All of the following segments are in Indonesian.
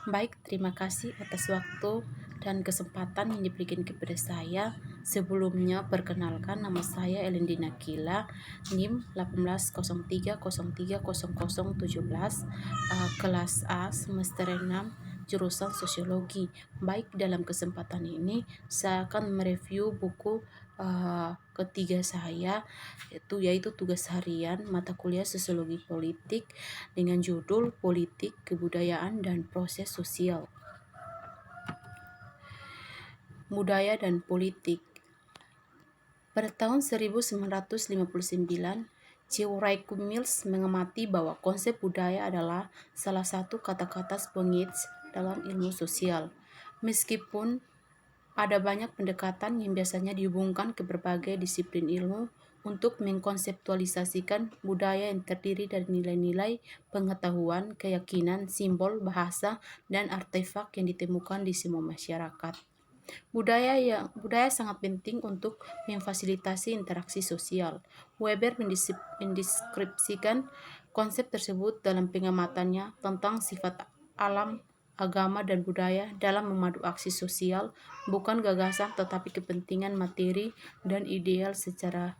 Baik, terima kasih atas waktu dan kesempatan yang diberikan kepada saya. Sebelumnya, perkenalkan nama saya Elendina Kila, NIM 1803030017, kelas A, semester 6, jurusan Sosiologi. Baik, dalam kesempatan ini saya akan mereview buku ketiga saya, yaitu tugas harian mata kuliah Sosiologi Politik dengan judul Politik, Kebudayaan, dan Proses Sosial. Budaya dan Politik. Pada tahun 1959, Ceaurraich Mills mengamati bahwa konsep budaya adalah salah satu kata-kata sponge dalam ilmu sosial. Meskipun ada banyak pendekatan yang biasanya dihubungkan ke berbagai disiplin ilmu untuk mengkonseptualisasikan budaya yang terdiri dari nilai-nilai, pengetahuan, keyakinan, simbol, bahasa, dan artefak yang ditemukan di semua masyarakat. Budaya sangat penting untuk memfasilitasi interaksi sosial. Weber mendeskripsikan konsep tersebut dalam pengamatannya tentang sifat alam, agama, dan budaya dalam memadu aksi sosial, bukan gagasan tetapi kepentingan materi dan ideal secara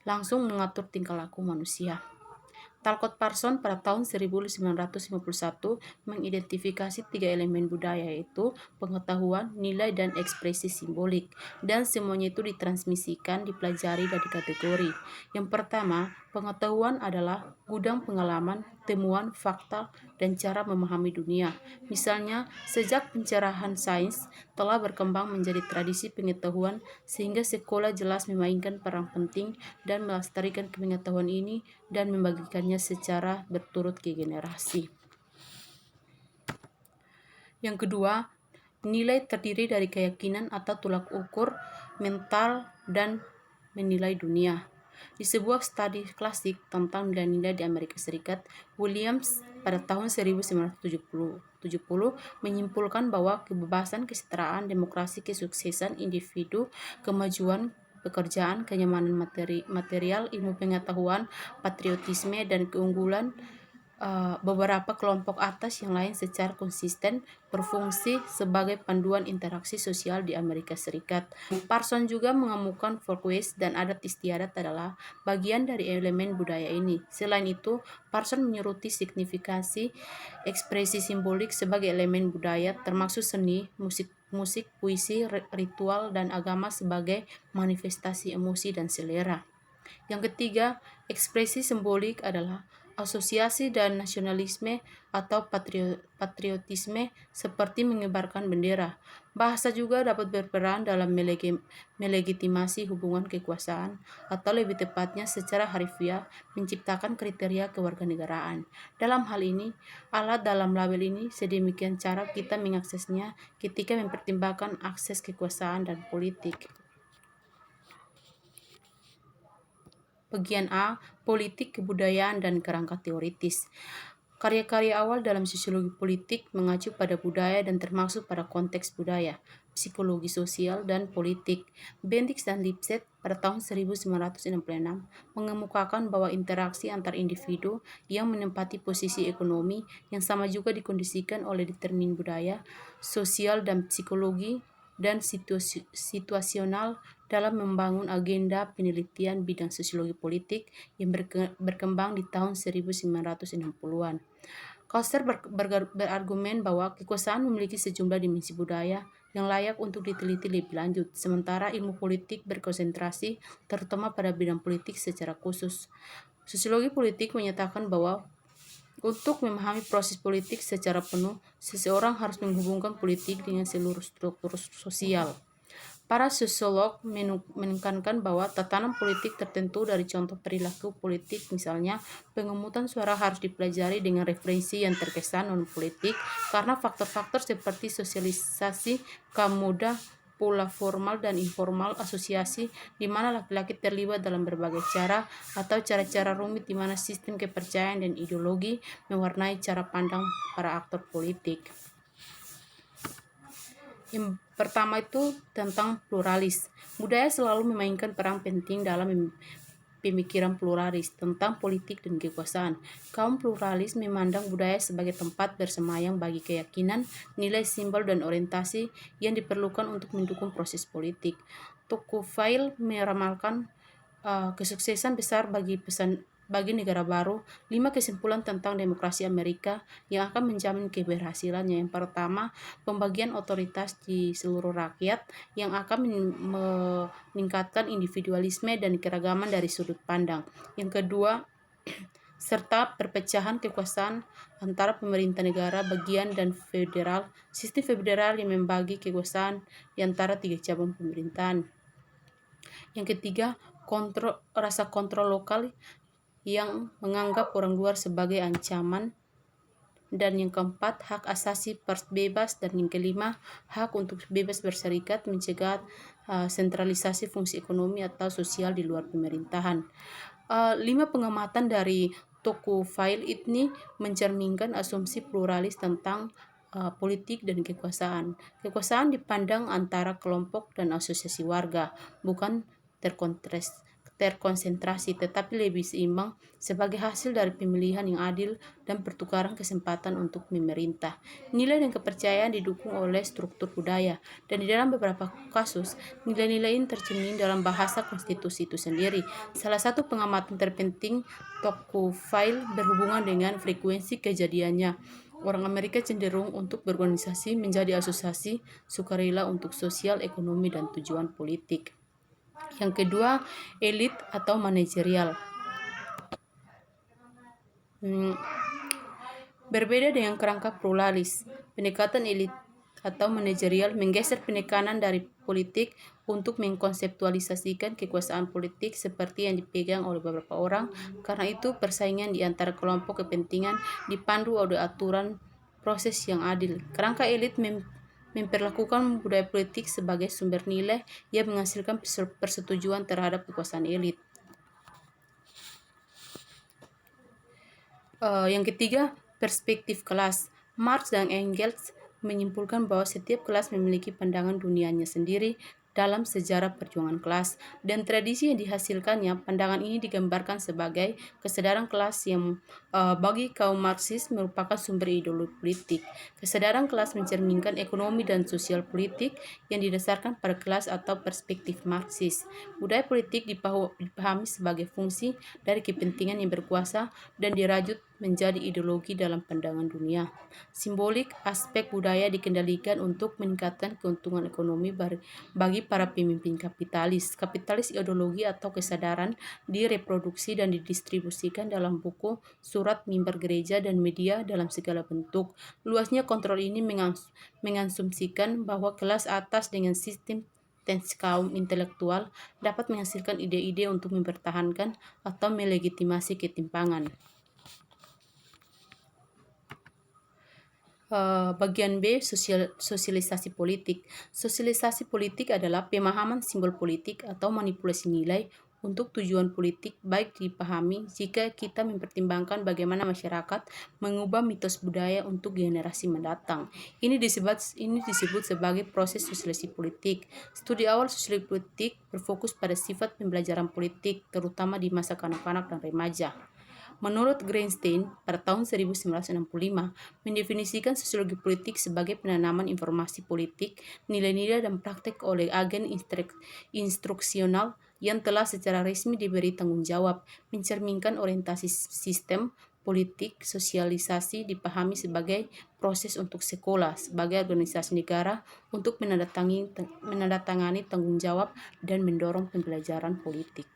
langsung mengatur tingkah laku manusia. Talcott Parsons pada tahun 1951 mengidentifikasi 3 elemen budaya, yaitu pengetahuan, nilai, dan ekspresi simbolik, dan semuanya itu ditransmisikan, dipelajari, dan dikategori. Yang pertama, pengetahuan adalah gudang pengalaman, temuan, fakta, dan cara memahami dunia. Misalnya, sejak pencerahan sains telah berkembang menjadi tradisi pengetahuan sehingga sekolah jelas memainkan peran penting dan melestarikan pengetahuan ini dan membagikannya secara berturut ke generasi. Yang kedua, nilai terdiri dari keyakinan atau tolak ukur mental dan menilai dunia. Di sebuah studi klasik tentang nilai-nilai di Amerika Serikat, Williams pada tahun 1970 menyimpulkan bahwa kebebasan, kesetaraan, demokrasi, kesuksesan individu, kemajuan pekerjaan, kenyamanan material, ilmu pengetahuan, patriotisme, dan keunggulan beberapa kelompok atas yang lain secara konsisten berfungsi sebagai panduan interaksi sosial di Amerika Serikat. Parsons juga mengemukakan folkways dan adat istiadat adalah bagian dari elemen budaya ini. Selain itu, Parsons menyoroti signifikansi ekspresi simbolik sebagai elemen budaya, termasuk seni, musik, puisi, ritual, dan agama sebagai manifestasi emosi dan selera. Yang ketiga, ekspresi simbolik adalah asosiasi dan nasionalisme atau patriotisme seperti mengibarkan bendera. Bahasa juga dapat berperan dalam melegitimasi hubungan kekuasaan atau lebih tepatnya secara harfiah menciptakan kriteria kewarganegaraan. Dalam hal ini, alat dalam label ini sedemikian cara kita mengaksesnya ketika mempertimbangkan akses kekuasaan dan politik. Bagian A, Politik, Kebudayaan, dan Kerangka Teoritis. Karya-karya awal dalam sosiologi politik mengacu pada budaya dan termasuk pada konteks budaya, psikologi sosial, dan politik. Bendix dan Lipset pada tahun 1966 mengemukakan bahwa interaksi antar individu yang menempati posisi ekonomi yang sama juga dikondisikan oleh determin budaya, sosial, dan psikologi dan situasional dalam membangun agenda penelitian bidang sosiologi politik yang berkembang di tahun 1960-an. Koster berargumen bahwa kekuasaan memiliki sejumlah dimensi budaya yang layak untuk diteliti lebih lanjut, sementara ilmu politik berkonsentrasi terutama pada bidang politik secara khusus. Sosiologi politik menyatakan bahwa untuk memahami proses politik secara penuh, seseorang harus menghubungkan politik dengan seluruh struktur sosial. Para sosiolog menekankan bahwa tatanan politik tertentu dari contoh perilaku politik, misalnya pengemutan suara, harus dipelajari dengan referensi yang terkesan non-politik karena faktor-faktor seperti sosialisasi, kaum muda, pola formal dan informal, asosiasi di mana laki-laki terlibat dalam berbagai cara atau cara-cara rumit di mana sistem kepercayaan dan ideologi mewarnai cara pandang para aktor politik. Yang pertama itu tentang pluralis. Budaya selalu memainkan peran penting dalam pemikiran pluralis tentang politik dan kekuasaan. Kaum pluralis memandang budaya sebagai tempat bersemayam bagi keyakinan, nilai, simbol, dan orientasi yang diperlukan untuk mendukung proses politik. Tocqueville meramalkan kesuksesan besar bagi negara baru, 5 kesimpulan tentang demokrasi Amerika yang akan menjamin keberhasilannya. Yang pertama, pembagian otoritas di seluruh rakyat yang akan meningkatkan individualisme dan keragaman dari sudut pandang. Yang kedua, serta perpecahan kekuasaan antara pemerintah negara bagian dan federal, sistem federal yang membagi kekuasaan di antara 3 cabang pemerintahan. Yang ketiga, rasa kontrol lokal yang menganggap orang luar sebagai ancaman. Dan yang keempat, hak asasi pers bebas. Dan yang kelima, hak untuk bebas berserikat, mencegah sentralisasi fungsi ekonomi atau sosial di luar pemerintahan. 5 pengamatan dari Tocqueville ini mencerminkan asumsi pluralis tentang politik dan kekuasaan. Kekuasaan dipandang antara kelompok dan asosiasi warga, bukan terkonsentrasi, tetapi lebih seimbang sebagai hasil dari pemilihan yang adil dan pertukaran kesempatan untuk memerintah. Nilai dan kepercayaan didukung oleh struktur budaya, dan di dalam beberapa kasus, nilai-nilai ini tercermin dalam bahasa konstitusi itu sendiri. Salah satu pengamatan terpenting Tocqueville berhubungan dengan frekuensi kejadiannya. Orang Amerika cenderung untuk berorganisasi menjadi asosiasi sukarela untuk sosial, ekonomi, dan tujuan politik. Yang kedua, elit atau manajerial. Berbeda dengan kerangka pluralis, pendekatan elit atau manajerial menggeser penekanan dari politik untuk mengkonseptualisasikan kekuasaan politik seperti yang dipegang oleh beberapa orang. Karena itu, persaingan di antara kelompok kepentingan dipandu oleh aturan proses yang adil. Kerangka elit memperlakukan budaya politik sebagai sumber nilai yang menghasilkan persetujuan terhadap kekuasaan elit. Yang ketiga, perspektif kelas. Marx dan Engels menyimpulkan bahwa setiap kelas memiliki pandangan dunianya sendiri dalam sejarah perjuangan kelas, dan tradisi yang dihasilkannya. Pandangan ini digambarkan sebagai kesadaran kelas yang bagi kaum Marxis merupakan sumber ideologi politik. Kesadaran kelas mencerminkan ekonomi dan sosial politik yang didasarkan pada kelas atau perspektif Marxis. Budaya politik dipahami sebagai fungsi dari kepentingan yang berkuasa dan dirajut menjadi ideologi dalam pandangan dunia. Simbolik, aspek budaya dikendalikan untuk meningkatkan keuntungan ekonomi bagi para pemimpin kapitalis. Kapitalis ideologi atau kesadaran direproduksi dan didistribusikan dalam buku, surat, mimbar gereja, dan media dalam segala bentuk. Luasnya kontrol ini mengasumsikan bahwa kelas atas dengan sistem kaum intelektual dapat menghasilkan ide-ide untuk mempertahankan atau melegitimasi ketimpangan. Bagian B, sosialisasi politik. Sosialisasi politik adalah pemahaman simbol politik atau manipulasi nilai untuk tujuan politik, baik dipahami jika kita mempertimbangkan bagaimana masyarakat mengubah mitos budaya untuk generasi mendatang. Ini disebut sebagai proses sosialisasi politik. Studi awal sosialisasi politik berfokus pada sifat pembelajaran politik, terutama di masa kanak-kanak dan remaja. Menurut Greenstein, pada tahun 1965, mendefinisikan sosiologi politik sebagai penanaman informasi politik, nilai-nilai, dan praktek oleh agen instruksional yang telah secara resmi diberi tanggung jawab, mencerminkan orientasi sistem politik. Sosialisasi dipahami sebagai proses untuk sekolah, sebagai organisasi negara, untuk menandatangani tanggung jawab dan mendorong pembelajaran politik.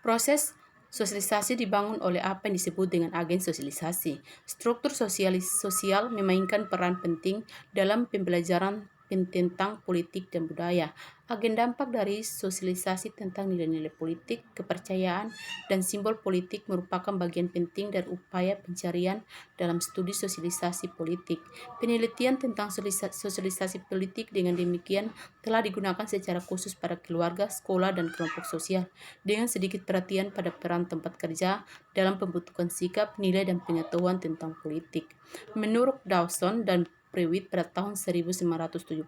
Proses sosialisasi dibangun oleh apa yang disebut dengan agen sosialisasi. Struktur sosial memainkan peran penting dalam pembelajaran tentang politik dan budaya. Agen dampak dari sosialisasi tentang nilai-nilai politik, kepercayaan, dan simbol politik merupakan bagian penting dari upaya pencarian dalam studi sosialisasi politik. Penelitian tentang sosialisasi politik dengan demikian telah digunakan secara khusus pada keluarga, sekolah, dan kelompok sosial, dengan sedikit perhatian pada peran tempat kerja dalam pembentukan sikap, nilai, dan pengetahuan tentang politik. Menurut Dawson dan Prewitt pada tahun 1977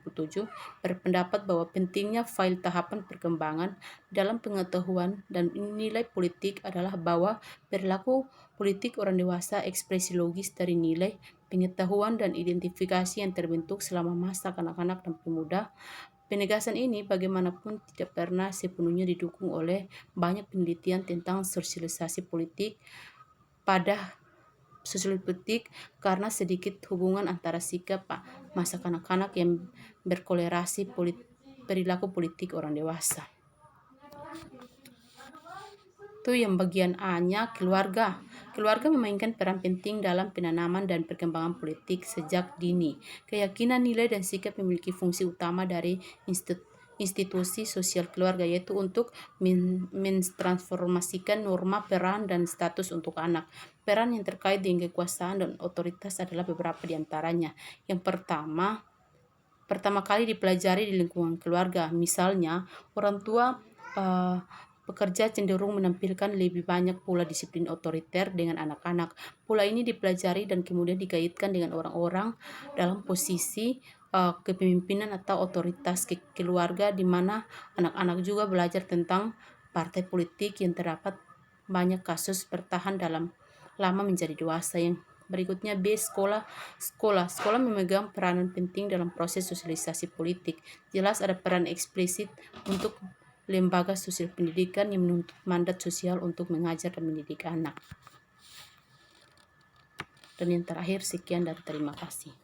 berpendapat bahwa pentingnya file tahapan perkembangan dalam pengetahuan dan nilai politik adalah bahwa perilaku politik orang dewasa ekspresi logis dari nilai, pengetahuan, dan identifikasi yang terbentuk selama masa kanak-kanak dan pemuda. Penegasan ini bagaimanapun tidak pernah sepenuhnya didukung oleh banyak penelitian tentang sosialisasi politik karena sedikit hubungan antara sikap masa kanak-kanak yang berkolerasi perilaku politik orang dewasa. Itu yang bagian A-nya, keluarga. Keluarga memainkan peran penting dalam penanaman dan perkembangan politik sejak dini. Keyakinan, nilai, dan sikap memiliki fungsi utama dari institusi sosial keluarga, yaitu untuk mentransformasikan norma peran dan status untuk anak. Peran yang terkait dengan kekuasaan dan otoritas adalah beberapa di antaranya. Yang pertama kali dipelajari di lingkungan keluarga. Misalnya, orang tua pekerja cenderung menampilkan lebih banyak pola disiplin otoriter dengan anak-anak. Pola ini dipelajari dan kemudian dikaitkan dengan orang-orang dalam posisi kepemimpinan atau otoritas keluarga, di mana anak-anak juga belajar tentang partai politik yang terdapat banyak kasus bertahan dalam lama menjadi dewasa. Yang berikutnya B, sekolah memegang peranan penting dalam proses sosialisasi politik. Jelas ada peran eksplisit untuk lembaga sosial pendidikan yang menuntut mandat sosial untuk mengajar dan mendidik anak. Dan yang terakhir, sekian dan terima kasih.